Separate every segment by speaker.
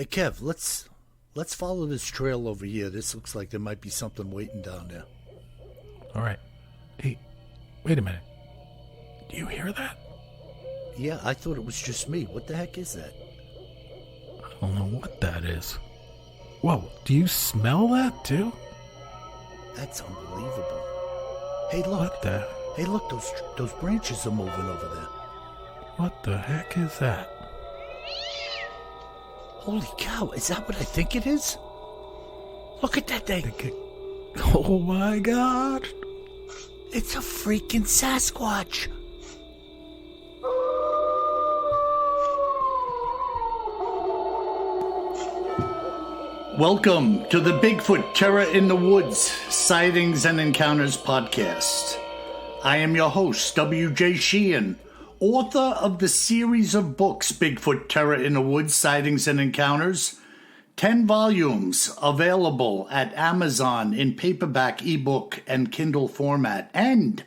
Speaker 1: Hey Kev, let's follow this trail over here. This looks like there might be something waiting down there.
Speaker 2: All right. Hey, wait a minute. Do you hear that?
Speaker 1: Yeah, I thought it was just me. What the heck is that?
Speaker 2: I don't know what that is. Whoa, do you smell that too?
Speaker 1: That's unbelievable. Hey, look.
Speaker 2: What the?
Speaker 1: Hey, look, those branches are moving over there.
Speaker 2: What the heck is that?
Speaker 1: Holy cow, is that what I think it is? Look at that thing.
Speaker 2: Oh my God.
Speaker 1: It's a freaking Sasquatch. Welcome to the Bigfoot Terror in the Woods Sightings and Encounters podcast. I am your host, W.J. Sheehan, author of the series of books Bigfoot Terror in the Woods Sightings and Encounters, 10 volumes available at Amazon in paperback, ebook, and Kindle format, and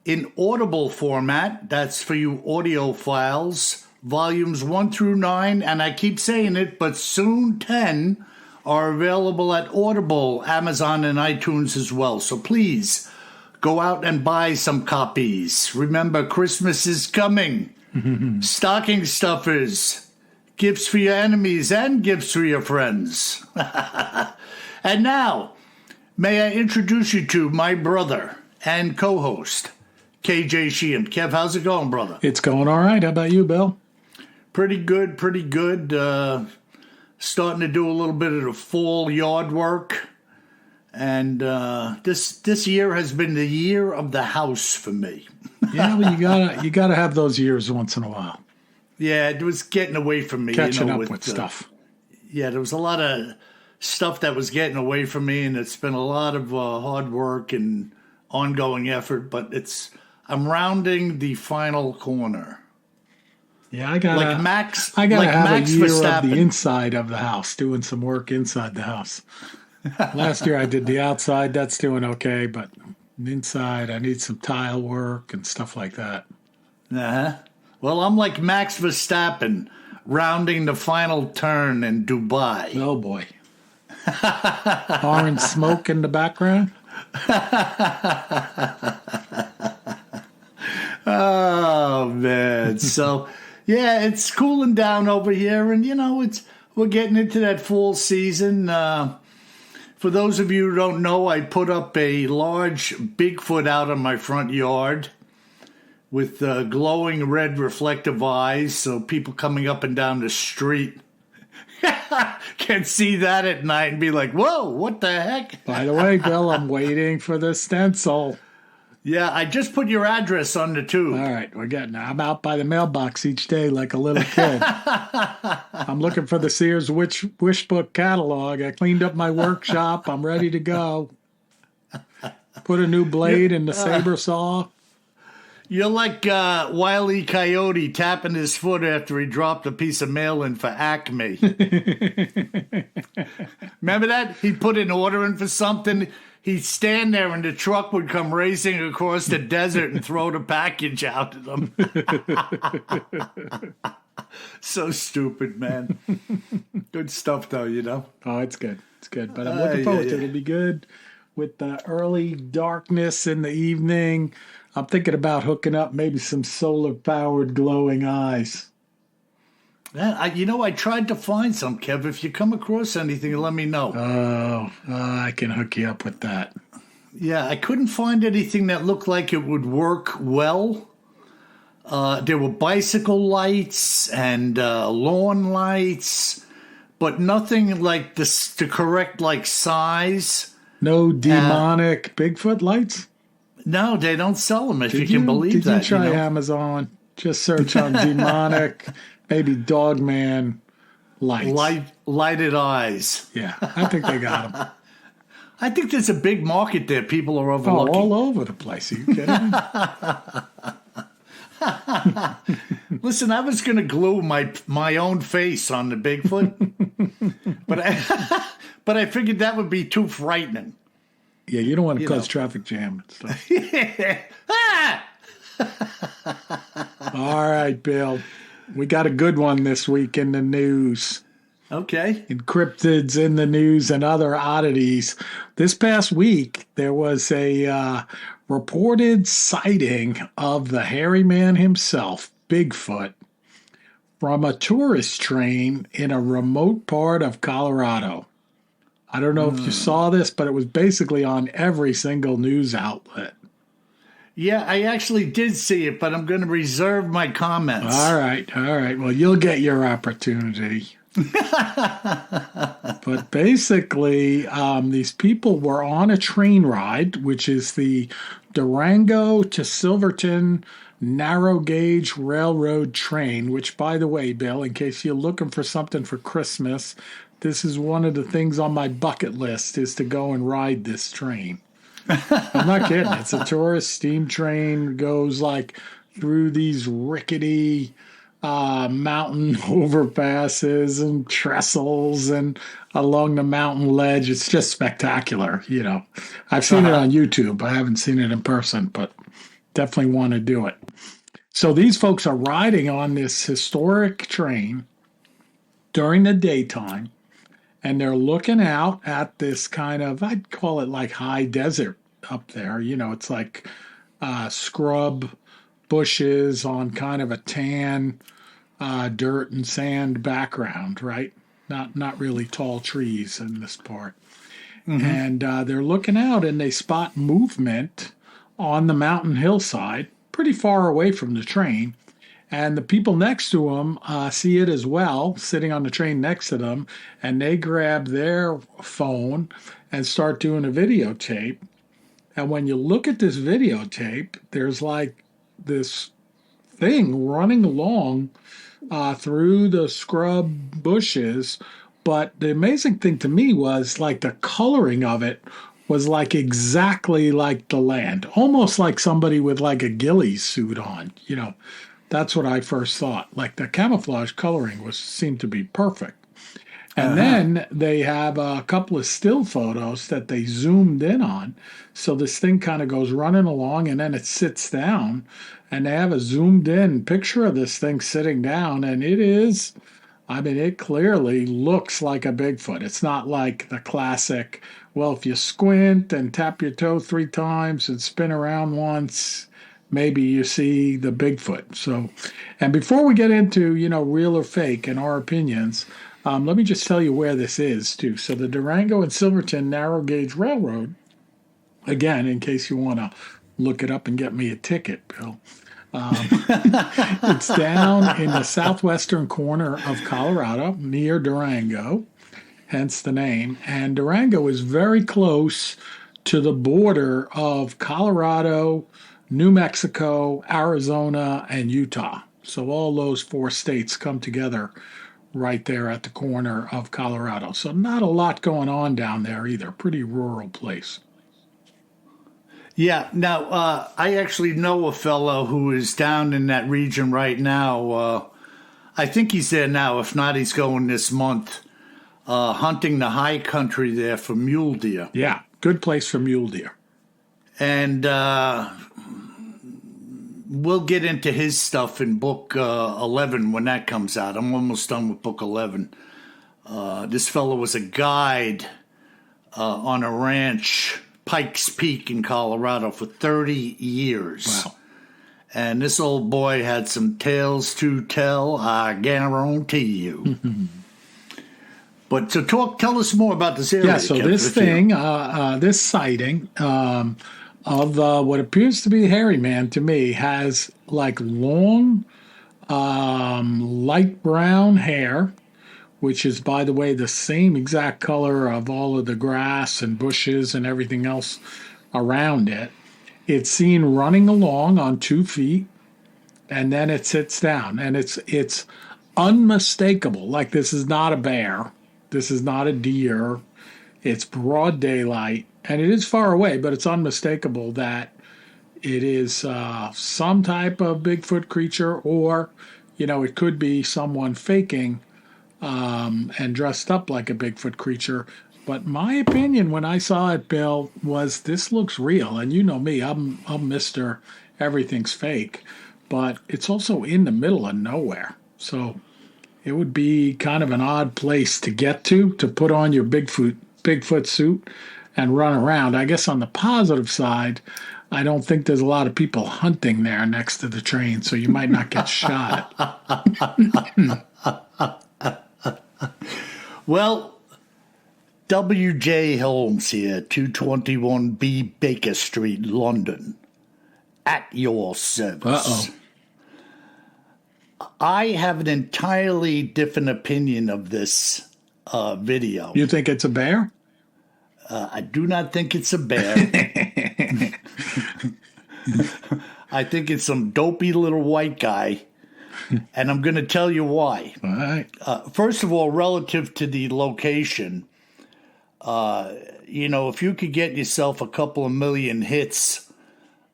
Speaker 1: in Audible format, that's for you audiophiles, volumes 1 through 9, and I keep saying it, but soon 10 are available at Audible, Amazon, and iTunes as well. So please go out and buy some copies. Remember, Christmas is coming. Stocking stuffers, gifts for your enemies, and gifts for your friends. And now, may I introduce you to my brother and co-host, KJ Sheehan. Kev, how's it going, brother?
Speaker 2: It's going all right. How about you, Bill?
Speaker 1: Pretty good, pretty good. Starting to do a little bit of the fall yard work. And this year has been the year of the house for me.
Speaker 2: Yeah, well, you gotta have those years once in a while.
Speaker 1: Yeah, it was getting away from me.
Speaker 2: Catching up with stuff.
Speaker 1: Yeah, there was a lot of stuff that was getting away from me, and it's been a lot of hard work and ongoing effort. But I'm rounding the final corner.
Speaker 2: Yeah, I gotta have
Speaker 1: Max
Speaker 2: a year
Speaker 1: Verstappen.
Speaker 2: of the inside of the house, doing some work inside the house. Last year I did the outside. That's doing okay, but inside I need some tile work and stuff like that.
Speaker 1: Uh-huh. Well, I'm like Max Verstappen, rounding the final turn in Dubai.
Speaker 2: Oh, boy. Orange smoke in the background?
Speaker 1: Oh, man. So, yeah, it's cooling down over here, and, we're getting into that fall season. For those of you who don't know, I put up a large Bigfoot out in my front yard with glowing red reflective eyes, so people coming up and down the street can see that at night and be like, whoa, what the heck?
Speaker 2: By the way, Bill, I'm waiting for the stencil.
Speaker 1: Yeah, I just put your address on the tube.
Speaker 2: All right, I'm out by the mailbox each day like a little kid. I'm looking for the Sears Wish Book catalog. I cleaned up my workshop. I'm ready to go. Put a new blade in the saber saw.
Speaker 1: You're like Wile E. Coyote tapping his foot after he dropped a piece of mail in for Acme. Remember that? He'd put an order in for something. He'd stand there and the truck would come racing across the desert and throw the package out at him. So stupid, man. Good stuff, though,
Speaker 2: Oh, it's good. It's good. But I'm looking forward to it. It'll be good with the early darkness in the evening. I'm thinking about hooking up maybe some solar-powered glowing eyes.
Speaker 1: Yeah, I tried to find some, Kev. If you come across anything, let me know.
Speaker 2: Oh, I can hook you up with that.
Speaker 1: Yeah, I couldn't find anything that looked like it would work well. There were bicycle lights and lawn lights, but nothing like the correct size.
Speaker 2: No demonic Bigfoot lights?
Speaker 1: No, they don't sell them, if you can believe that.
Speaker 2: Did you try Amazon? Just search on demonic, maybe Dogman lights.
Speaker 1: Lighted eyes.
Speaker 2: Yeah, I think they got them.
Speaker 1: I think there's a big market there. People are overlooking.
Speaker 2: Oh, all over the place. Are you kidding me?
Speaker 1: Listen, I was going to glue my own face on the Bigfoot, but I figured that would be too frightening.
Speaker 2: Yeah, you don't want to cause traffic jam and stuff. All right, Bill. We got a good one this week in the news.
Speaker 1: Okay.
Speaker 2: and cryptids in the news and other oddities. This past week, there was a reported sighting of the hairy man himself, Bigfoot, from a tourist train in a remote part of Colorado. I don't know if you saw this, but it was basically on every single news outlet.
Speaker 1: Yeah, I actually did see it, but I'm going to reserve my comments.
Speaker 2: All right, all right. Well, you'll get your opportunity. But basically, these people were on a train ride, which is the Durango to Silverton narrow gauge railroad train, which, by the way, Bill, in case you're looking for something for Christmas, this is one of the things on my bucket list is to go and ride this train. I'm not kidding. It's a tourist steam train, goes like through these rickety mountain overpasses and trestles and along the mountain ledge. It's just spectacular. I've seen it on YouTube. I haven't seen it in person, but definitely want to do it. So these folks are riding on this historic train during the daytime, and they're looking out at this kind of, I'd call it like high desert up there. It's like scrub bushes on kind of a tan dirt and sand background, right? Not really tall trees in this part. Mm-hmm. And they're looking out and they spot movement on the mountain hillside, pretty far away from the train. And the people next to them see it as well, sitting on the train next to them, and they grab their phone and start doing a videotape. And when you look at this videotape, there's like this thing running along through the scrub bushes. But the amazing thing to me was like the coloring of it was like exactly like the land, almost like somebody with like a ghillie suit on, That's what I first thought. Like the camouflage coloring seemed to be perfect. And then they have a couple of still photos that they zoomed in on. So this thing kind of goes running along and then it sits down. And they have a zoomed in picture of this thing sitting down. And it clearly looks like a Bigfoot. It's not like the classic, well, if you squint and tap your toe 3 times and spin around once, maybe you see the Bigfoot. So, and before we get into, real or fake and our opinions, let me just tell you where this is, too. So the Durango and Silverton Narrow Gauge Railroad, again, in case you want to look it up and get me a ticket, Bill, it's down in the southwestern corner of Colorado, near Durango, hence the name. And Durango is very close to the border of Colorado, New Mexico, Arizona, and Utah. So all those 4 states come together right there at the corner of Colorado. So not a lot going on down there either. Pretty rural place.
Speaker 1: Yeah. Now, I actually know a fellow who is down in that region right now. I think he's there now. If not, he's going this month, hunting the high country there for mule deer.
Speaker 2: Yeah, good place for mule deer.
Speaker 1: And we'll get into his stuff in book 11 when that comes out. I'm almost done with book 11. This fellow was a guide on a ranch, Pikes Peak in Colorado, for 30 years.
Speaker 2: Wow.
Speaker 1: And this old boy had some tales to tell, I guarantee you. But to tell us more about this area.
Speaker 2: Yeah, so this thing, this sighting of what appears to be a hairy man to me has like long, light brown hair, which is, by the way, the same exact color of all of the grass and bushes and everything else around it. It's seen running along on 2 feet, and then it sits down, and it's unmistakable. Like, this is not a bear. This is not a deer. It's broad daylight, and it is far away, but it's unmistakable that it is some type of Bigfoot creature, or, it could be someone faking and dressed up like a Bigfoot creature. But my opinion when I saw it, Bill, was this looks real. And you know me, I'm Mr. Everything's fake, but it's also in the middle of nowhere. So it would be kind of an odd place to get to put on your Bigfoot suit and run around. I guess on the positive side, I don't think there's a lot of people hunting there next to the train, so you might not get shot.
Speaker 1: Well, W.J. Holmes here, 221B Baker Street, London, at your service.
Speaker 2: Uh-oh.
Speaker 1: I have an entirely different opinion of this video.
Speaker 2: You think it's a bear?
Speaker 1: I do not think it's a bear. I think it's some dopey little white guy, and I'm going to tell you why.
Speaker 2: All right.
Speaker 1: First of all, relative to the location, if you could get yourself a couple of million hits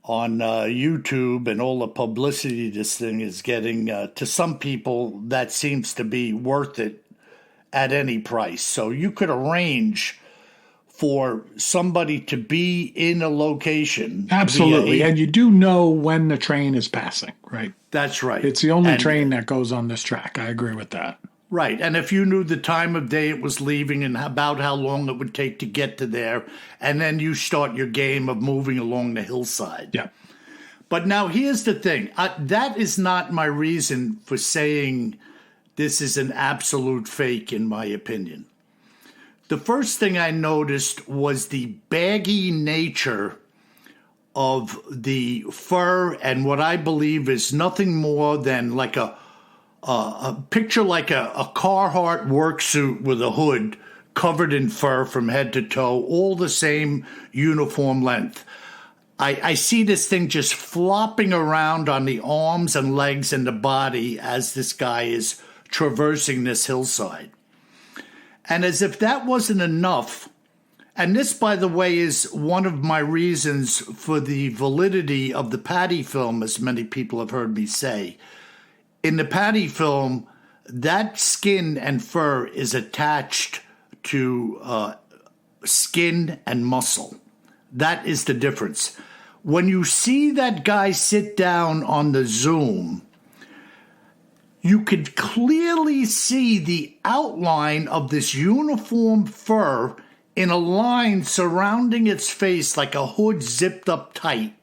Speaker 1: on YouTube and all the publicity this thing is getting, to some people, that seems to be worth it at any price. So you could arrange for somebody to be in a location.
Speaker 2: Absolutely. And you do know when the train is passing, right?
Speaker 1: That's right.
Speaker 2: It's the only train that goes on this track. I agree with that.
Speaker 1: Right. And if you knew the time of day it was leaving and about how long it would take to get to there, and then you start your game of moving along the hillside.
Speaker 2: Yeah.
Speaker 1: But now here's the thing. That is not my reason for saying this is an absolute fake, in my opinion. The first thing I noticed was the baggy nature of the fur and what I believe is nothing more than like a picture like a Carhartt work suit with a hood covered in fur from head to toe, all the same uniform length. I see this thing just flopping around on the arms and legs and the body as this guy is traversing this hillside. And as if that wasn't enough, and this, by the way, is one of my reasons for the validity of the Patty film, as many people have heard me say. In the Patty film, that skin and fur is attached to skin and muscle. That is the difference. When you see that guy sit down on the Zoom, you could clearly see the outline of this uniform fur in a line surrounding its face like a hood zipped up tight.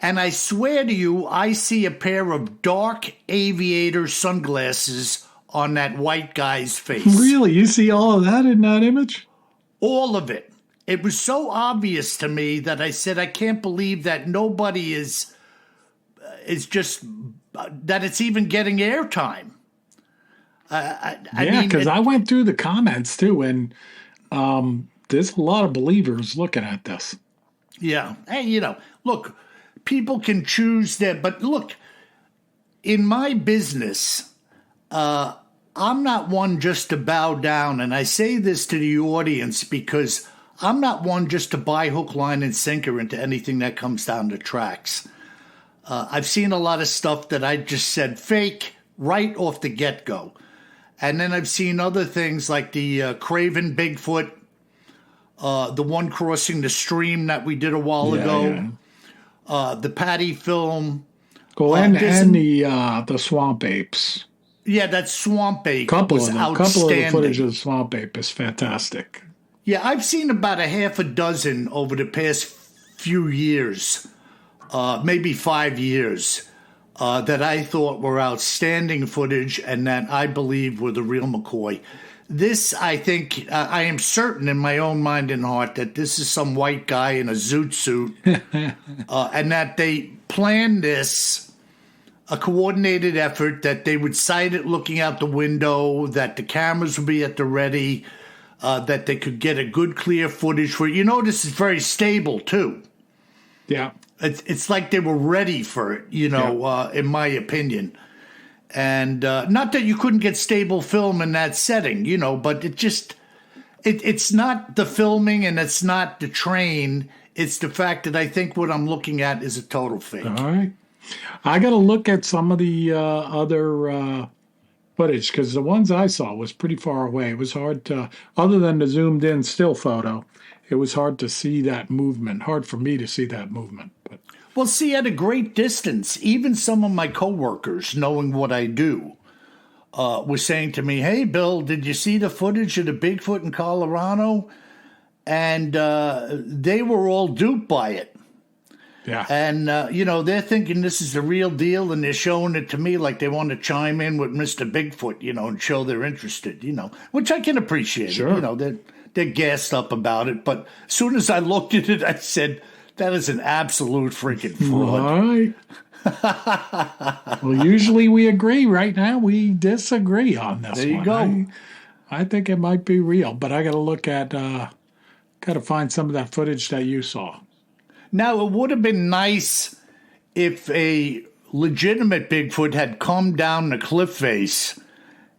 Speaker 1: And I swear to you, I see a pair of dark aviator sunglasses on that white guy's face.
Speaker 2: Really? You see all of that in that image?
Speaker 1: All of it. It was so obvious to me that I said, I can't believe that nobody is just, that it's even getting airtime.
Speaker 2: Because I went through the comments too, and there's a lot of believers looking at this.
Speaker 1: Yeah. Hey, look, people can choose that. But look, in my business, I'm not one just to bow down. And I say this to the audience because I'm not one just to buy hook, line, and sinker into anything that comes down the tracks. I've seen a lot of stuff that I just said fake right off the get-go. And then I've seen other things like the Craven Bigfoot, the one crossing the stream that we did a while ago, the Patty film.
Speaker 2: And the swamp apes.
Speaker 1: Yeah, that swamp ape was outstanding.
Speaker 2: Couple of the footage of the swamp ape is fantastic.
Speaker 1: Yeah, I've seen about a half a dozen over the past few years, maybe 5 years, that I thought were outstanding footage and that I believe were the real McCoy. This, I think, I am certain in my own mind and heart that this is some white guy in a zoot suit and that they planned this, a coordinated effort, that they would sight it looking out the window, that the cameras would be at the ready, that they could get a good, clear footage for it. This is very stable, too.
Speaker 2: Yeah.
Speaker 1: It's like they were ready for it, in my opinion. And not that you couldn't get stable film in that setting, but it's not the filming and it's not the train. It's the fact that I think what I'm looking at is a total fake.
Speaker 2: All right. I got to look at some of the other footage because the ones I saw was pretty far away. It was hard to, other than the zoomed in still photo, it was hard to see that movement, hard for me to see that movement. But
Speaker 1: well, see, at a great distance, even some of my coworkers, knowing what I do, was saying to me, "Hey, Bill, did you see the footage of the Bigfoot in Colorado?" And they were all duped by it.
Speaker 2: Yeah.
Speaker 1: And, they're thinking this is the real deal, and they're showing it to me like they want to chime in with Mr. Bigfoot, and show they're interested, which I can appreciate.
Speaker 2: Sure.
Speaker 1: They're gassed up about it. But as soon as I looked at it, I said, that is an absolute freaking fraud.
Speaker 2: All right. Well, usually we agree. Right now, we disagree on this one.
Speaker 1: There you go.
Speaker 2: I think it might be real, but I got to look at, got to find some of that footage that you saw.
Speaker 1: Now, it would have been nice if a legitimate Bigfoot had come down the cliff face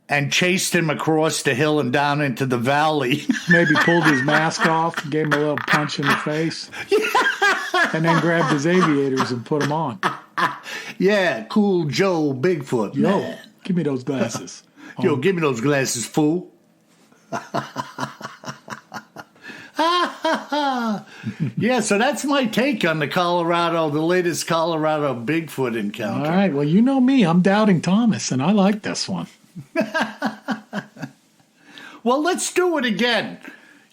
Speaker 1: and chased him across the hill and down into the valley.
Speaker 2: Maybe pulled his mask off, gave him a little punch in the face, and then grabbed his aviators and put them on.
Speaker 1: Yeah, cool Joe Bigfoot.
Speaker 2: Yo,
Speaker 1: man.
Speaker 2: give me those glasses.
Speaker 1: Yo, give me those glasses, fool. Yeah, so that's my take on the latest Colorado Bigfoot encounter.
Speaker 2: All right, well, you know me. I'm doubting Thomas, and I like this one.
Speaker 1: Well, let's do it again.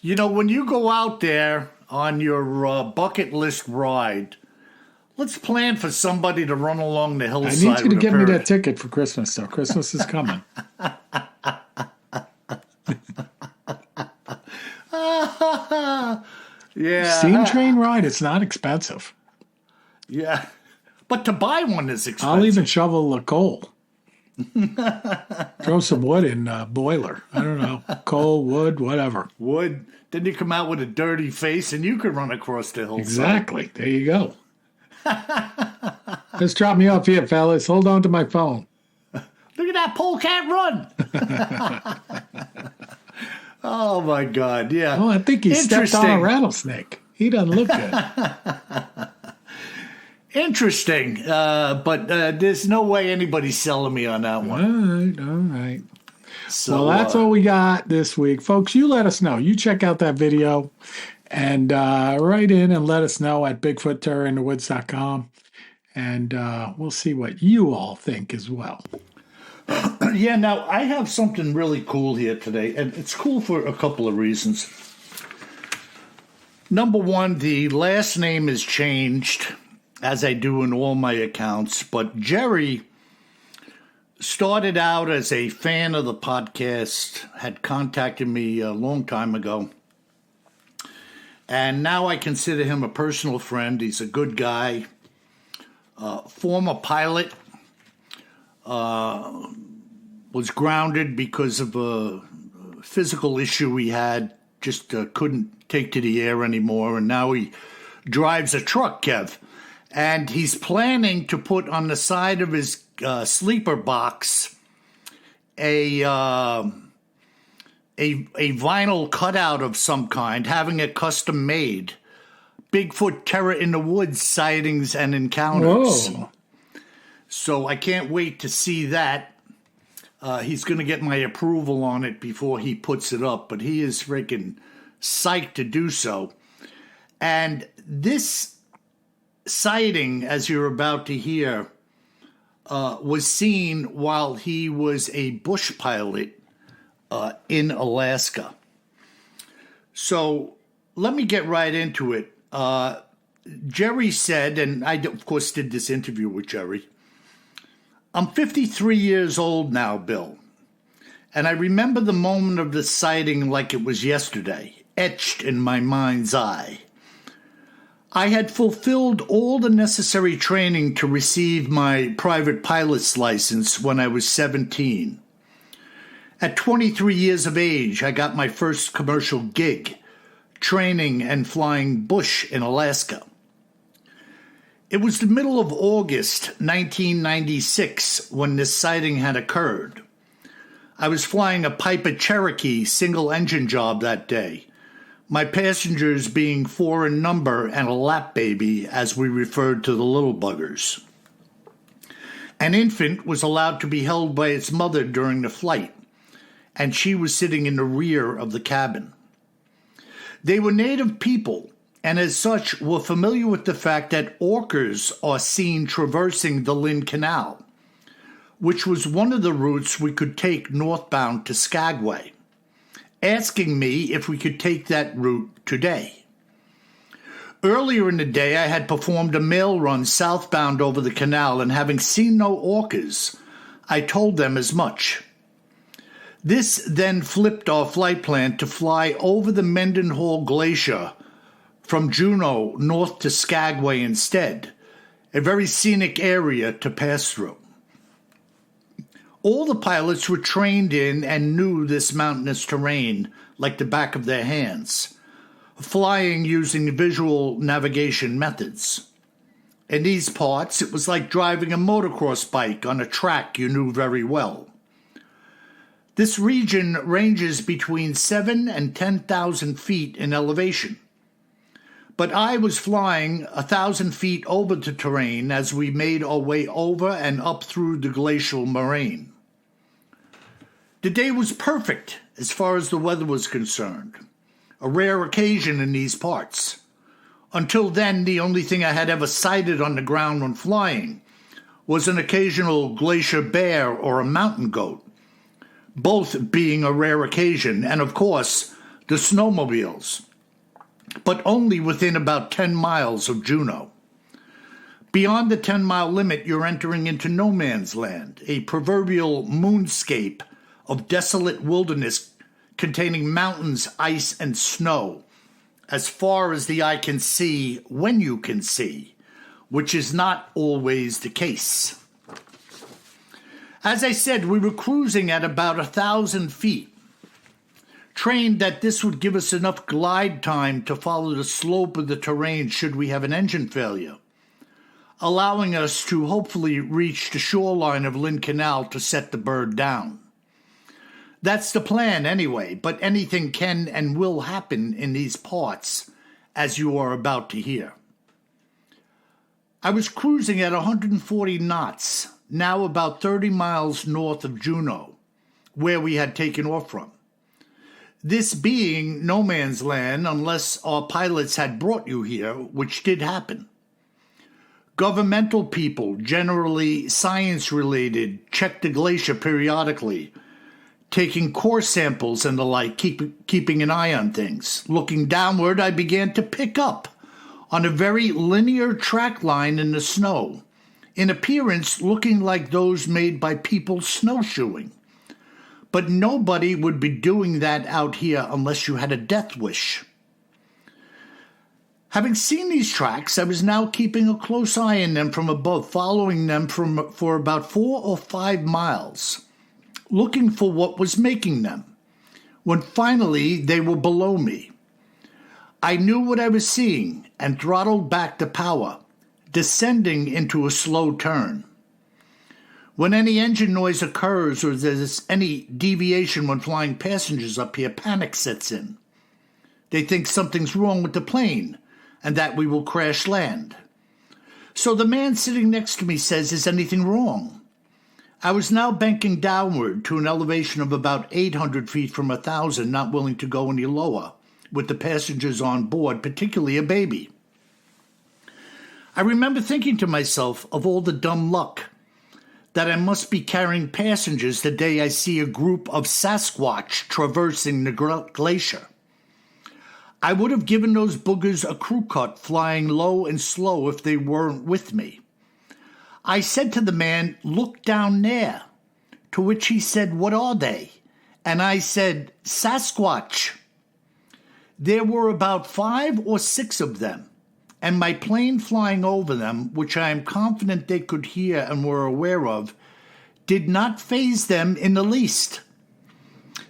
Speaker 1: When you go out there on your bucket list ride, let's plan for somebody to run along the hillside.
Speaker 2: I need you to get me that ticket for Christmas, though. Christmas is coming.
Speaker 1: Yeah.
Speaker 2: Steam train ride, it's not expensive.
Speaker 1: Yeah. But to buy one is expensive.
Speaker 2: I'll even shovel the coal. Throw some wood in a boiler. I don't know. Coal, wood, whatever.
Speaker 1: Wood. Then you come out with a dirty face and you can run across the hillside.
Speaker 2: Exactly. There you go. Just drop me off here, fellas. Hold on to my phone.
Speaker 1: Look at that polecat run. Oh, my God. Yeah.
Speaker 2: Oh, I think he stepped on a rattlesnake. He doesn't look good.
Speaker 1: Interesting. But there's no way anybody's selling me on that one.
Speaker 2: All right. So, well, that's all we got this week. Folks, you let us know. You check out that video and write in and let us know at BigfootTerrorInTheWoods.com. And we'll see what you all think as well.
Speaker 1: Yeah, now I have something really cool here today, and it's cool for a couple of reasons. Number one, the last name is changed, as I do in all my accounts, but Jerry started out as a fan of the podcast, had contacted me a long time ago, and now I consider him a personal friend. He's a good guy, former pilot, was grounded because of a physical issue he had, just couldn't take to the air anymore, and now he drives a truck, Kev. And he's planning to put on the side of his sleeper box a vinyl cutout of some kind, having it custom made. Bigfoot Terror in the Woods sightings and encounters.
Speaker 2: Whoa.
Speaker 1: So I can't wait to see that. He's going to get my approval on it before he puts it up, but he is freaking psyched to do so. And this sighting, as you're about to hear, was seen while he was a bush pilot in Alaska. So let me get right into it. Jerry said, and I, of course, did this interview with Jerry, I'm 53 years old now, Bill, and I remember the moment of the sighting like it was yesterday, etched in my mind's eye. I had fulfilled all the necessary training to receive my private pilot's license when I was 17. At 23 years of age, I got my first commercial gig, training and flying bush in Alaska. It was the middle of August 1996 when this sighting had occurred. I was flying a Piper Cherokee single-engine job that day, my passengers being 4 in number and a lap baby, as we referred to the little buggers. An infant was allowed to be held by its mother during the flight, and she was sitting in the rear of the cabin. They were native people, and as such were familiar with the fact that orcas are seen traversing the Lynn Canal, which was one of the routes we could take northbound to Skagway, asking me if we could take that route today. Earlier in the day, I had performed a mail run southbound over the canal, and having seen no orcas, I told them as much. This then flipped our flight plan to fly over the Mendanhaul Glacier from Juneau north to Skagway instead, a very scenic area to pass through. All the pilots were trained in and knew this mountainous terrain like the back of their hands, flying using visual navigation methods. In these parts, it was like driving a motocross bike on a track you knew very well. This region ranges between 7,000 and 10,000 feet in elevation, but I was flying 1,000 feet over the terrain as we made our way over and up through the glacial moraine. The day was perfect as far as the weather was concerned, a rare occasion in these parts. Until then, the only thing I had ever sighted on the ground when flying was an occasional glacier bear or a mountain goat, both being a rare occasion, and of course, the snowmobiles, but only within about 10 miles of Juneau. Beyond the 10-mile limit, you're entering into no man's land, a proverbial moonscape of desolate wilderness containing mountains, ice, and snow, as far as the eye can see when you can see, which is not always the case. As I said, we were cruising at about 1,000 feet, trained that this would give us enough glide time to follow the slope of the terrain should we have an engine failure, allowing us to hopefully reach the shoreline of Lynn Canal to set the bird down. That's the plan anyway, but anything can and will happen in these parts, as you are about to hear. I was cruising at 140 knots, now about 30 miles north of Juneau, where we had taken off from. This being no man's land unless our pilots had brought you here, which did happen. Governmental people, generally science-related, check the glacier periodically, taking core samples and the like, keeping an eye on things. Looking downward, I began to pick up on a very linear track line in the snow, in appearance looking like those made by people snowshoeing. But nobody would be doing that out here unless you had a death wish. Having seen these tracks, I was now keeping a close eye on them from above, following them for about 4 or 5 miles, looking for what was making them, when finally they were below me. I knew what I was seeing and throttled back the power, descending into a slow turn. When any engine noise occurs or there's any deviation when flying passengers up here, panic sets in. They think something's wrong with the plane and that we will crash land. So the man sitting next to me says, "Is anything wrong?" I was now banking downward to an elevation of about 800 feet from 1,000, not willing to go any lower, with the passengers on board, particularly a baby. I remember thinking to myself of all the dumb luck that I must be carrying passengers the day I see a group of Sasquatch traversing the glacier. I would have given those boogers a crew cut flying low and slow if they weren't with me. I said to the man, "Look down there," to which he said, "What are they?" And I said, "Sasquatch." There were about 5 or 6 of them, and my plane flying over them, which I am confident they could hear and were aware of, did not faze them in the least.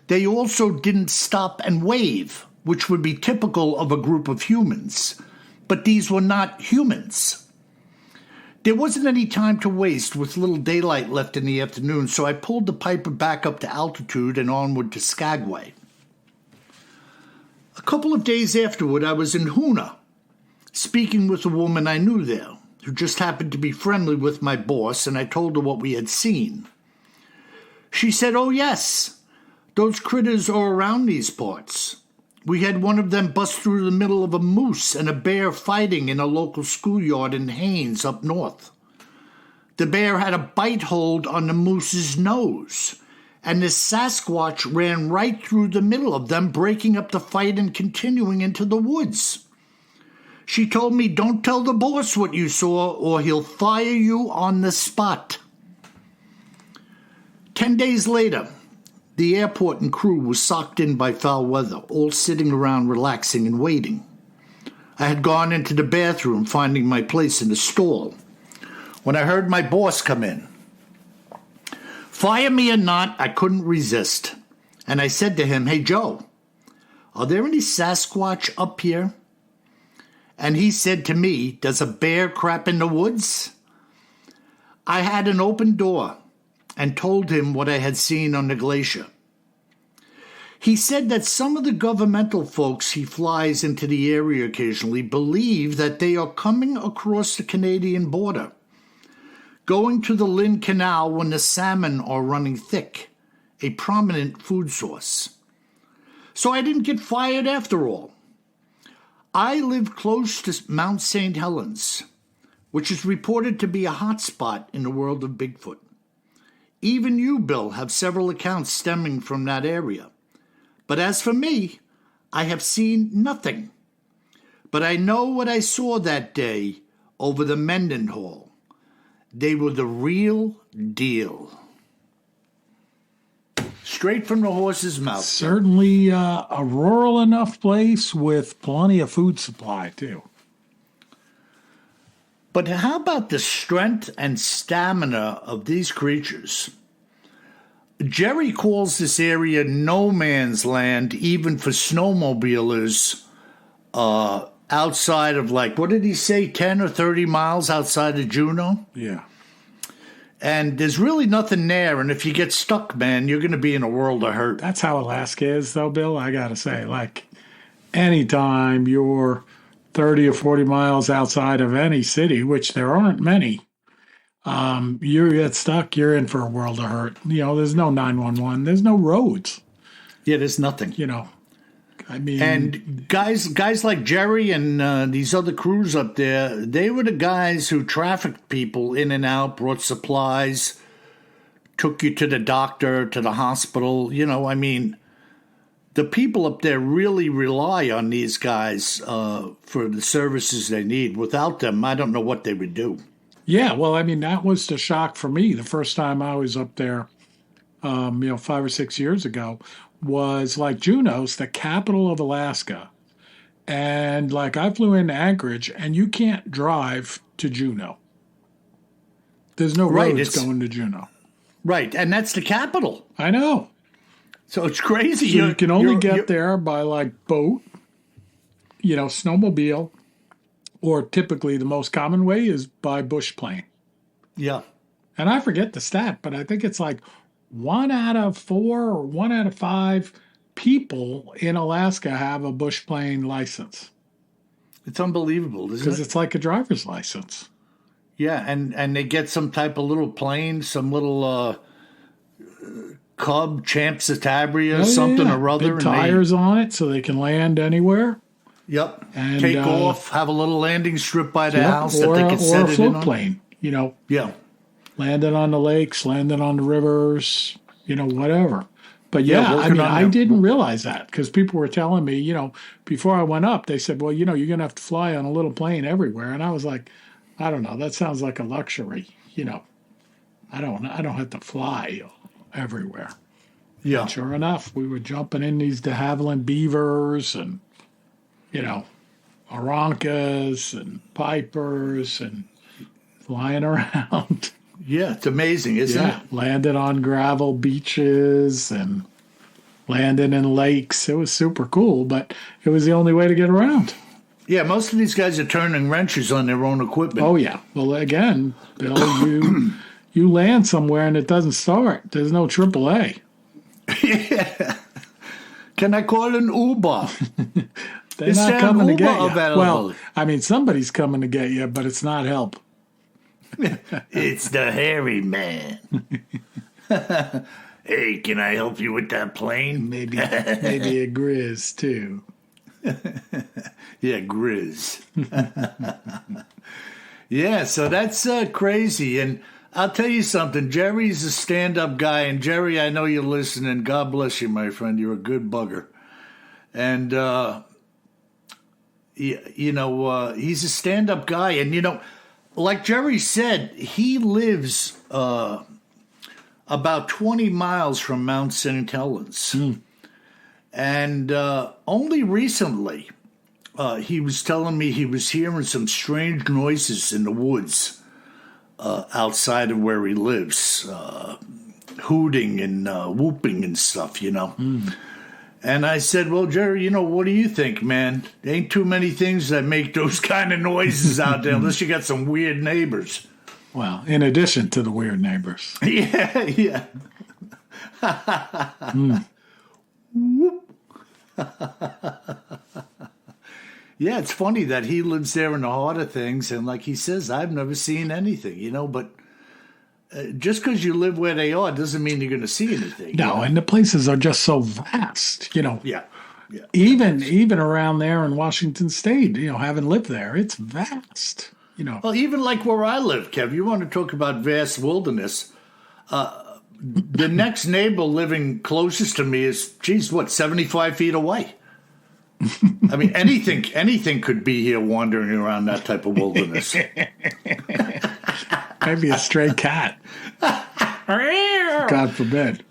Speaker 1: They also didn't stop and wave, which would be typical of a group of humans, but these were not humans. There wasn't any time to waste with little daylight left in the afternoon, so I pulled the Piper back up to altitude and onward to Skagway. A couple of days afterward, I was in Hoona, speaking with a woman I knew there, who just happened to be friendly with my boss, and I told her what we had seen. She said, "Oh yes, those critters are around these parts. We had one of them bust through the middle of a moose and a bear fighting in a local schoolyard in Haines up north. the bear had a bite hold on the moose's nose, and the Sasquatch ran right through the middle of them, breaking up the fight and continuing into the woods. She told me, "Don't tell the boss what you saw, or he'll fire you on the spot." 10 days later, the airport and crew was socked in by foul weather, all sitting around relaxing and waiting. I had gone into the bathroom, finding my place in the stall, when I heard my boss come in. Fire me or not, I couldn't resist. And I said to him, "Hey, Joe, are there any Sasquatch up here?" And he said to me, "Does a bear crap in the woods?" I had an open door and told him what I had seen on the glacier. He said that some of the governmental folks he flies into the area occasionally believe that they are coming across the Canadian border, going to the Lynn Canal when the salmon are running thick, a prominent food source. So I didn't get fired after all. I live close to Mount St. Helens, which is reported to be a hot spot in the world of Bigfoot. Even you, Bill, have several accounts stemming from that area. But as for me, I have seen nothing. But I know what I saw that day over the Mendanhaul. They were the real deal. Straight from the horse's mouth.
Speaker 2: Certainly a rural enough place with plenty of food supply, too.
Speaker 1: But how about the strength and stamina of these creatures? Jerry calls this area no man's land, even for snowmobilers, outside of, like, what did he say, 10 or 30 miles outside of Juneau?
Speaker 2: Yeah.
Speaker 1: And there's really nothing there, and if you get stuck, man, you're going to be in a world of hurt.
Speaker 2: That's how Alaska is, though, Bill. I got to say, like, anytime you're 30 or 40 miles outside of any city, which there aren't many, you get stuck, you're in for a world of hurt. You know, there's no 911. There's no roads.
Speaker 1: Yeah, there's nothing.
Speaker 2: You know, I mean.
Speaker 1: And guys like Jerry and these other crews up there, they were the guys who trafficked people in and out, brought supplies, took you to the doctor, to the hospital. You know, I mean, the people up there really rely on these guys for the services they need. Without them, I don't know what they would do.
Speaker 2: Yeah, well, I mean, that was the shock for me the first time I was up there, 5 or 6 years ago, was like Juneau's the capital of Alaska. And like I flew into Anchorage, and you can't drive to Juneau. There's no roads going to Juneau.
Speaker 1: Right, and that's the capital.
Speaker 2: I know.
Speaker 1: So it's crazy.
Speaker 2: So you can only get there by like boat, snowmobile, or typically the most common way is by bush plane.
Speaker 1: Yeah.
Speaker 2: And I forget the stat, but I think it's like 1 out of 4 or 1 out of 5 people in Alaska have a bush plane license.
Speaker 1: It's unbelievable, isn't it?
Speaker 2: Because it's like a driver's license.
Speaker 1: Yeah, and they get some type of little plane, some little Cub, Champ Citabria, something or other.
Speaker 2: Big tires on it so they can land anywhere.
Speaker 1: Yep.
Speaker 2: And
Speaker 1: take off, have a little landing strip by the house that they can set it in on. Or a float
Speaker 2: plane,
Speaker 1: Yeah.
Speaker 2: Landing on the lakes, landing on the rivers, whatever. But I didn't realize that because people were telling me, before I went up, they said, well, you're going to have to fly on a little plane everywhere. And I was like, I don't know. That sounds like a luxury. I don't have to fly everywhere.
Speaker 1: Yeah.
Speaker 2: And sure enough, we were jumping in these de Havilland beavers and, Arancas and pipers and flying around.
Speaker 1: Yeah, it's amazing, isn't it?
Speaker 2: Landed on gravel beaches and landing in lakes. It was super cool, but it was the only way to get around.
Speaker 1: Yeah, most of these guys are turning wrenches on their own equipment.
Speaker 2: Oh, yeah. Well, again, Bill, you land somewhere and it doesn't start. There's no AAA.
Speaker 1: Yeah. Can I call an Uber?
Speaker 2: They're not coming to get you. Well, I mean, somebody's coming to get you, but it's not help.
Speaker 1: It's the hairy man. Hey, can I help you with that plane?
Speaker 2: Maybe a Grizz, too.
Speaker 1: Yeah, Grizz. Yeah, so that's crazy. And I'll tell you something. Jerry's a stand-up guy, and Jerry, I know you're listening. God bless you, my friend. You're a good bugger. And, he's a stand-up guy. And, like Jerry said, he lives about 20 miles from Mount St. Helens. And only recently, he was telling me he was hearing some strange noises in the woods outside of where he lives, hooting and whooping and stuff, And I said, well, Jerry, what do you think, man? There ain't too many things that make those kind of noises out there unless you got some weird neighbors.
Speaker 2: Well, in addition to the weird neighbors.
Speaker 1: Yeah. Yeah, it's funny that he lives there in the heart of things, and like he says, I've never seen anything, but just because you live where they are doesn't mean you're going to see anything.
Speaker 2: No, and the places are just so vast,
Speaker 1: Yeah.
Speaker 2: Even around there in Washington State, having lived there, it's vast,
Speaker 1: Well, even like where I live, Kev, you want to talk about vast wilderness. The next neighbor living closest to me is, 75 feet away? I mean, anything could be here wandering around that type of wilderness.
Speaker 2: Maybe a stray cat. God forbid.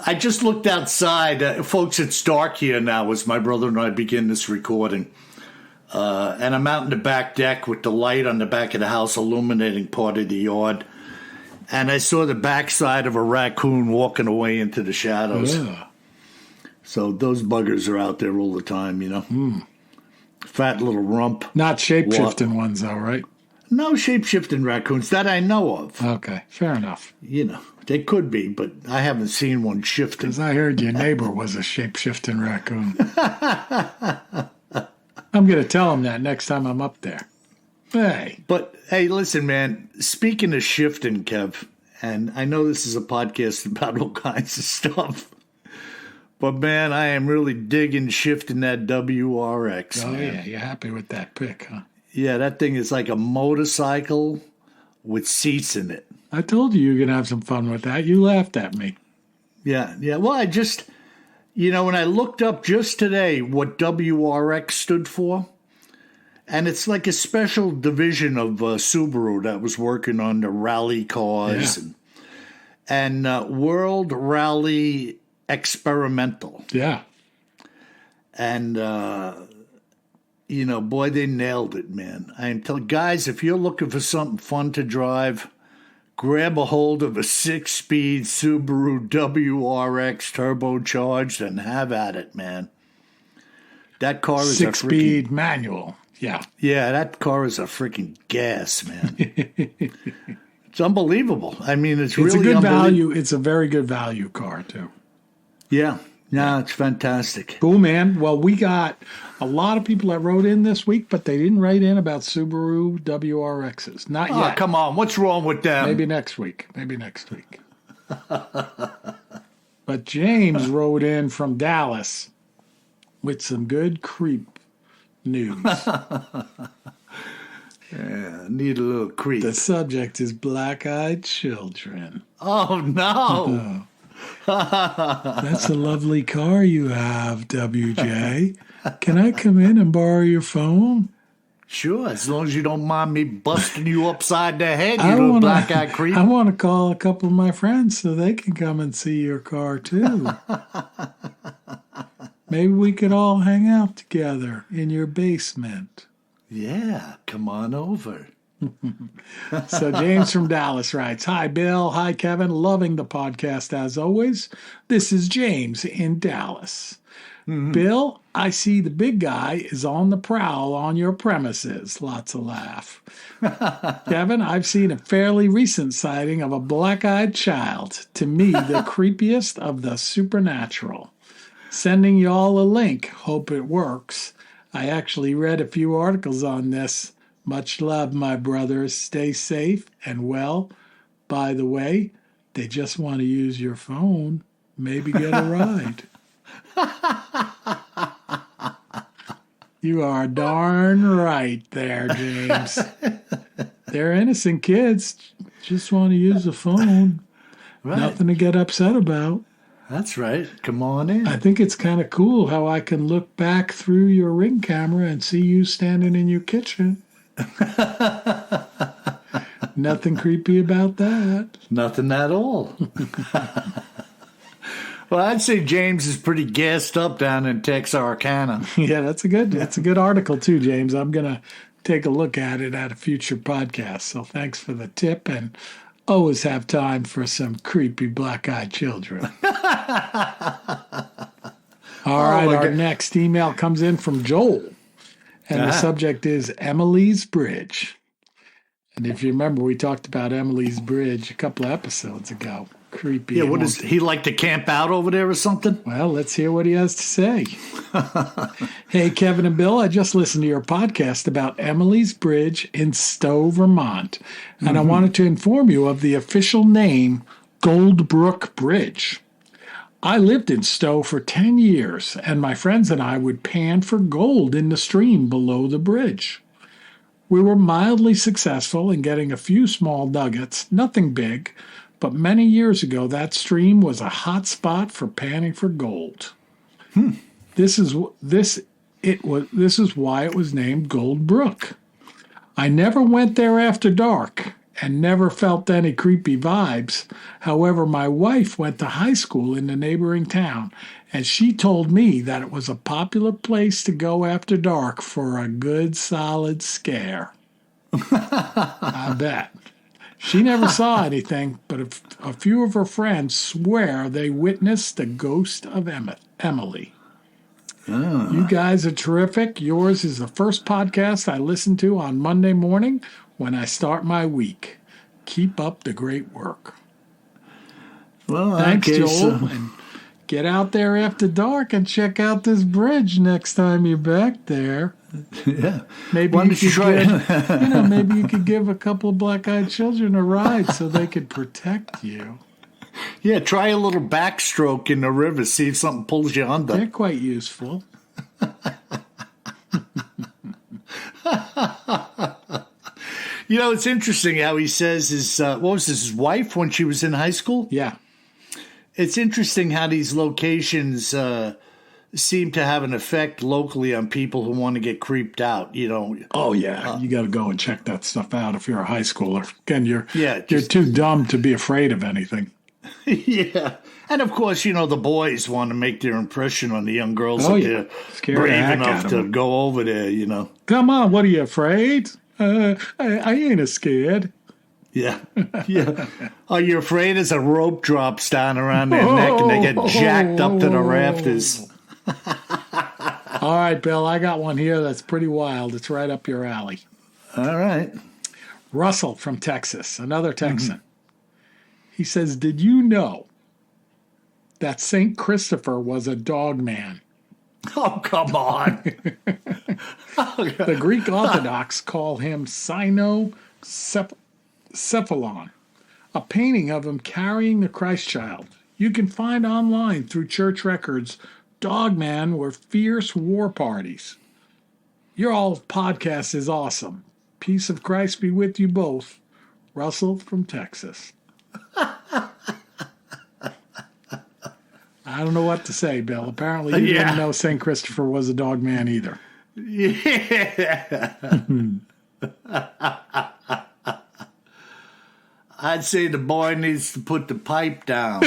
Speaker 1: I just looked outside. Folks, it's dark here now as my brother and I begin this recording. And I'm out in the back deck with the light on the back of the house illuminating part of the yard. And I saw the backside of a raccoon walking away into the shadows.
Speaker 2: Yeah.
Speaker 1: So those buggers are out there all the time, Fat little rump.
Speaker 2: Not shape-shifting ones, though, right?
Speaker 1: No shape-shifting raccoons that I know of.
Speaker 2: Okay, fair enough.
Speaker 1: They could be, but I haven't seen one shifting.
Speaker 2: Because I heard your neighbor was a shape-shifting raccoon. I'm going to tell him that next time I'm up there. Hey.
Speaker 1: But, hey, listen, man, speaking of shifting, Kev, and I know this is a podcast about all kinds of stuff, but, man, I am really digging shifting that WRX.
Speaker 2: Oh,
Speaker 1: man.
Speaker 2: yeah, you're happy with that pick, huh?
Speaker 1: Yeah, that thing is like a motorcycle with seats in it.
Speaker 2: I told you were going to have some fun with that. You laughed at me.
Speaker 1: Yeah. Well, I just, when I looked up just today what WRX stood for, and it's like a special division of Subaru that was working on the rally cars and World Rally Experimental.
Speaker 2: Yeah.
Speaker 1: And, boy, they nailed it, man. I'm telling guys, if you're looking for something fun to drive, grab a hold of a 6-speed Subaru WRX turbocharged and have at it, man. That car is
Speaker 2: 6-speed manual. Yeah.
Speaker 1: Yeah, that car is a freaking gas, man. It's unbelievable. I mean, it's really
Speaker 2: a good value. It's a very good value car, too.
Speaker 1: Yeah. No, it's fantastic.
Speaker 2: Cool, man. Well, we got a lot of people that wrote in this week, but they didn't write in about Subaru WRXs. Not yet.
Speaker 1: Oh, come on. What's wrong with them?
Speaker 2: Maybe next week. But James wrote in from Dallas with some good creep news.
Speaker 1: Yeah, need a little creep.
Speaker 2: The subject is black-eyed children.
Speaker 1: Oh, no.
Speaker 2: That's a lovely car you have, WJ. Can I come in and borrow your phone?
Speaker 1: Sure, as long as you don't mind me busting you upside the head, you little black-eyed creep.
Speaker 2: I want to call a couple of my friends so they can come and see your car, too. Maybe we could all hang out together in your basement.
Speaker 1: Yeah, come on over.
Speaker 2: So James from Dallas writes, "Hi, Bill. Hi, Kevin. Loving the podcast as always. This is James in Dallas. Mm-hmm. Bill, I see the big guy is on the prowl on your premises." Lots of laugh. Kevin, I've seen a fairly recent sighting of a black-eyed child. To me, the creepiest of the supernatural. Sending y'all a link. Hope it works. I actually read a few articles on this. Much love, my brothers. Stay safe and well. By the way, they just want to use your phone. Maybe get a ride. You are darn right there, James. They're innocent kids. Just want to use the phone.
Speaker 1: Right.
Speaker 2: Nothing to get upset about.
Speaker 1: That's right. Come on in.
Speaker 2: I think it's kind of cool how I can look back through your Ring camera and see you standing in your kitchen. Nothing creepy about that.
Speaker 1: Nothing at all. Well, I'd say James is pretty gassed up down in Texarkana.
Speaker 2: Yeah, that's a good article too, James. I'm gonna take a look at it at a future podcast. So thanks for the tip, and always have time for some creepy black-eyed children. All right, our next email comes in from Joel, and the subject is Emily's Bridge. And if you remember, we talked about Emily's Bridge a couple of episodes ago. Creepy.
Speaker 1: Yeah, what does he like to camp out over there or something?
Speaker 2: Well, let's hear what he has to say. Hey, Kevin and Bill, I just listened to your podcast about Emily's Bridge in Stowe, Vermont, and I wanted to inform you of the official name, Goldbrook Bridge. I lived in Stowe for 10 years, and my friends and I would pan for gold in the stream below the bridge. We were mildly successful in getting a few small nuggets, nothing big, but many years ago that stream was a hot spot for panning for gold. This is why it was named Gold Brook. I never went there after dark and never felt any creepy vibes. However, my wife went to high school in the neighboring town, and she told me that it was a popular place to go after dark for a good solid scare. I bet. She never saw anything, but a few of her friends swear they witnessed the ghost of Emily. Oh. You guys are terrific. Yours is the first podcast I listen to on Monday morning when I start my week. Keep up the great work.
Speaker 1: Well,
Speaker 2: thanks, Joel. And get out there after dark and check out this bridge next time you're back there.
Speaker 1: Yeah.
Speaker 2: Maybe you could try maybe you could give a couple of black-eyed children a ride so they could protect you.
Speaker 1: Yeah, try a little backstroke in the river, see if something pulls you under.
Speaker 2: They're quite useful.
Speaker 1: You know, it's interesting how he says his his wife when she was in high school?
Speaker 2: Yeah.
Speaker 1: It's interesting how these locations seem to have an effect locally on people who want to get creeped out, you know.
Speaker 2: Oh, yeah. You got to go and check that stuff out if you're a high schooler. Again, you're
Speaker 1: just
Speaker 2: too dumb to be afraid of anything.
Speaker 1: Yeah. And, of course, you know, the boys want to make their impression on the young girls if they're brave enough to go over there, you know.
Speaker 2: Come on, what are you afraid? I ain't scared.
Speaker 1: Yeah. Yeah. Are you afraid as a rope drops down around their neck and they get jacked up to the rafters?
Speaker 2: All right, Bill, I got one here that's pretty wild. It's right up your alley.
Speaker 1: All right.
Speaker 2: Russell from Texas, another Texan. Mm-hmm. He says, did you know that St. Christopher was a dog man?
Speaker 1: Oh, come on.
Speaker 2: The Greek Orthodox call him Cynocephalon, a painting of him carrying the Christ child. You can find online through church records, dogmen were fierce war parties. Your all podcast is awesome. Peace of Christ be with you both. Russell from Texas. I don't know what to say, Bill. Apparently you didn't know St. Christopher was a dog man either.
Speaker 1: Yeah. I'd say the boy needs to put the pipe down.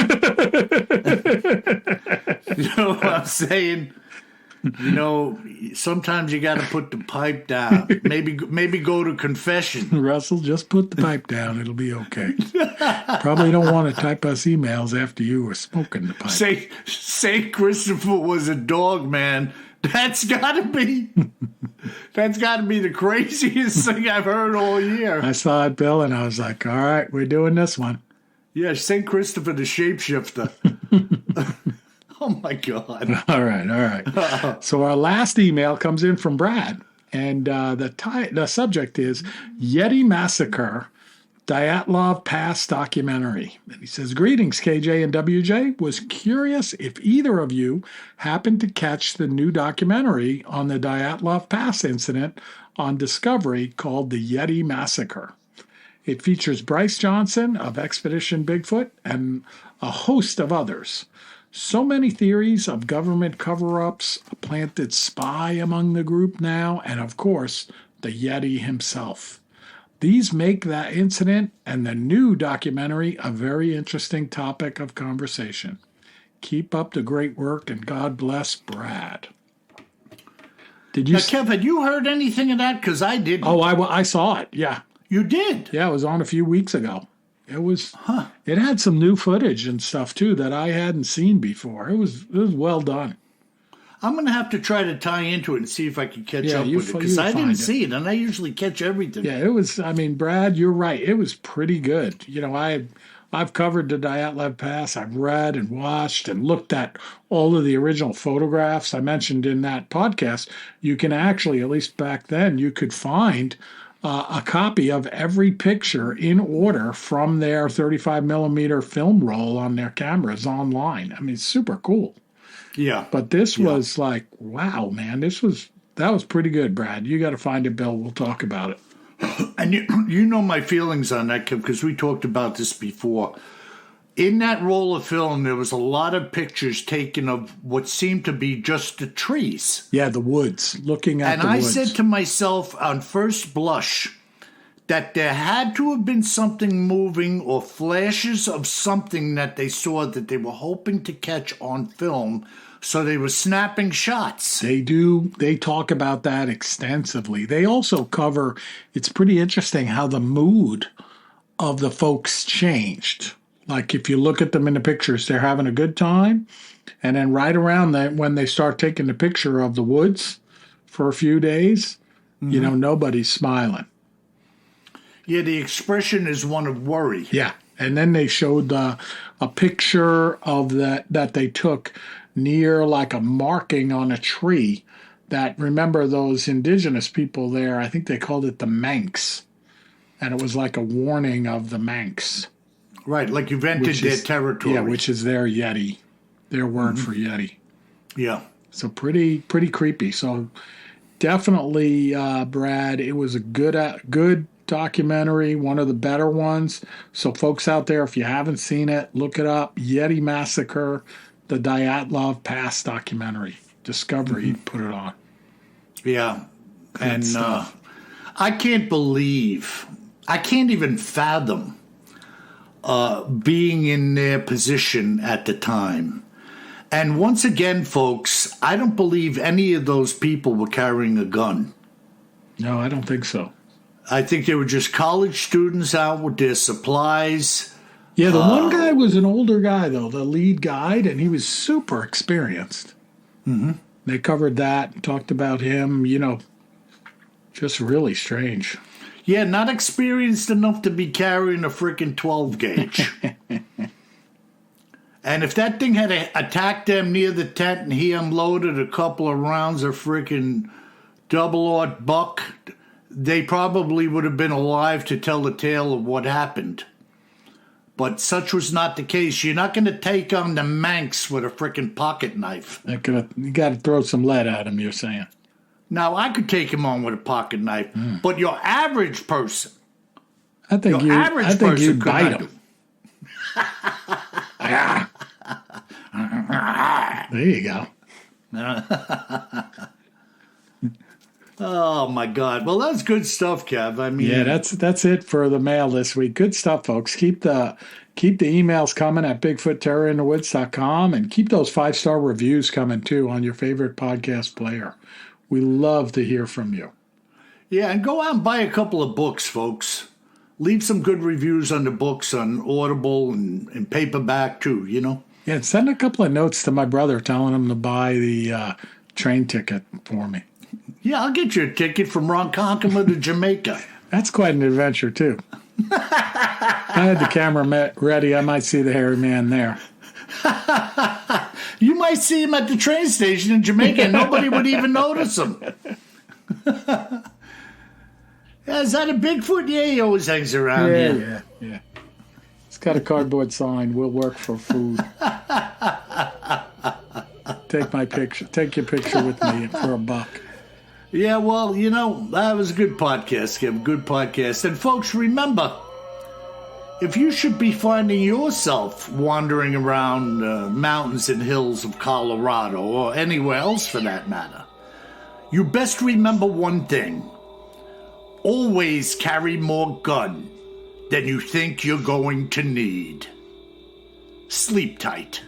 Speaker 1: You know what I'm saying? You know, sometimes you got to put the pipe down. Maybe go to confession.
Speaker 2: Russell, just put the pipe down. It'll be okay. Probably don't want to type us emails after you were smoking the pipe.
Speaker 1: St. Christopher was a dog man. That's got to be the craziest thing I've heard all year.
Speaker 2: I saw it, Bill, and I was like, all right, we're doing this one.
Speaker 1: Yeah, St. Christopher the shapeshifter. Oh, my God.
Speaker 2: All right. So our last email comes in from Brad, and the subject is Yeti Massacre, Dyatlov Pass documentary. And he says, greetings, KJ and WJ. Was curious if either of you happened to catch the new documentary on the Dyatlov Pass incident on Discovery called The Yeti Massacre. It features Bryce Johnson of Expedition Bigfoot and a host of others. So many theories of government cover-ups, a planted spy among the group now, and of course, the Yeti himself. These make that incident and the new documentary a very interesting topic of conversation. Keep up the great work, and God bless Brad. Did you?
Speaker 1: Now, Kev, had you heard anything of that? Because I didn't.
Speaker 2: Oh, I saw it. Yeah,
Speaker 1: you did.
Speaker 2: Yeah, it was on a few weeks ago. It was. It had some new footage and stuff too that I hadn't seen before. It was well done.
Speaker 1: I'm going to have to try to tie into it and see if I can catch up with it, because I didn't see it, and I usually catch everything.
Speaker 2: Yeah, it was. I mean, Brad, you're right. It was pretty good. You know, I've covered the Dyatlov Pass. I've read and watched and looked at all of the original photographs I mentioned in that podcast. You can actually, at least back then, you could find a copy of every picture in order from their 35 millimeter film roll on their cameras online. I mean, it's super cool.
Speaker 1: Yeah.
Speaker 2: But this was like, wow, man, that was pretty good, Brad. You got to find it, Bill. We'll talk about it.
Speaker 1: And you know my feelings on that, because we talked about this before. In that roll of film, there was a lot of pictures taken of what seemed to be just the trees.
Speaker 2: Yeah, the woods, looking at the woods.
Speaker 1: And I said to myself on first blush that there had to have been something moving or flashes of something that they saw that they were hoping to catch on film. So they were snapping shots.
Speaker 2: They do. They talk about that extensively. They also cover, it's pretty interesting how the mood of the folks changed. Like if you look at them in the pictures, they're having a good time. And then right around that, when they start taking the picture of the woods for a few days, you know, nobody's smiling.
Speaker 1: Yeah, the expression is one of worry.
Speaker 2: Yeah. And then they showed a picture of that they took near like a marking on a tree that, remember those indigenous people there, I think they called it the Manx. And it was like a warning of the Manx.
Speaker 1: Right, like you've entered their territory.
Speaker 2: Yeah, which is their Yeti, their word for Yeti.
Speaker 1: Yeah.
Speaker 2: So pretty creepy. So definitely, Brad, it was a good documentary, one of the better ones. So folks out there, if you haven't seen it, look it up. Yeti Massacre, the Dyatlov Pass documentary. Discovery put it on.
Speaker 1: Yeah. And I can't even fathom being in their position at the time. And once again, folks, I don't believe any of those people were carrying a gun.
Speaker 2: No, I don't think so.
Speaker 1: I think they were just college students out with their supplies.
Speaker 2: Yeah, the one guy was an older guy, though, the lead guide, and he was super experienced. Mm-hmm. They covered that and talked about him, you know, just really strange.
Speaker 1: Yeah, not experienced enough to be carrying a freaking 12 gauge. And if that thing had attacked them near the tent and he unloaded a couple of rounds of freaking double-aught buck, they probably would have been alive to tell the tale of what happened. But such was not the case. You're not going to take on the Manx with a freaking pocket knife.
Speaker 2: You got to throw some lead at him, you're saying.
Speaker 1: Now, I could take him on with a pocket knife, but your average person,
Speaker 2: I think you'd bite him. There you go.
Speaker 1: Oh, my God. Well, that's good stuff, Kev. I mean,
Speaker 2: yeah, that's it for the mail this week. Good stuff, folks. Keep the emails coming at BigfootTerrorInTheWoods.com, and keep those 5-star reviews coming, too, on your favorite podcast player. We love to hear from you.
Speaker 1: Yeah, and go out and buy a couple of books, folks. Leave some good reviews on the books on Audible and paperback, too, you know?
Speaker 2: Yeah, and send a couple of notes to my brother telling him to buy the train ticket for me.
Speaker 1: Yeah, I'll get you a ticket from Ronkonkoma to Jamaica.
Speaker 2: That's quite an adventure, too. I had the camera ready. I might see the hairy man there.
Speaker 1: You might see him at the train station in Jamaica and nobody would even notice him. Is that a Bigfoot? Yeah, he always hangs around here.
Speaker 2: Yeah. It's got a cardboard sign. We'll work for food. Take your picture with me for $1.
Speaker 1: Yeah, well, you know, that was a good podcast, Kim. Good podcast. And folks, remember, If you should be finding yourself wandering around mountains and hills of Colorado, or anywhere else for that matter, you best remember one thing. Always carry more gun than you think you're going to need. Sleep tight.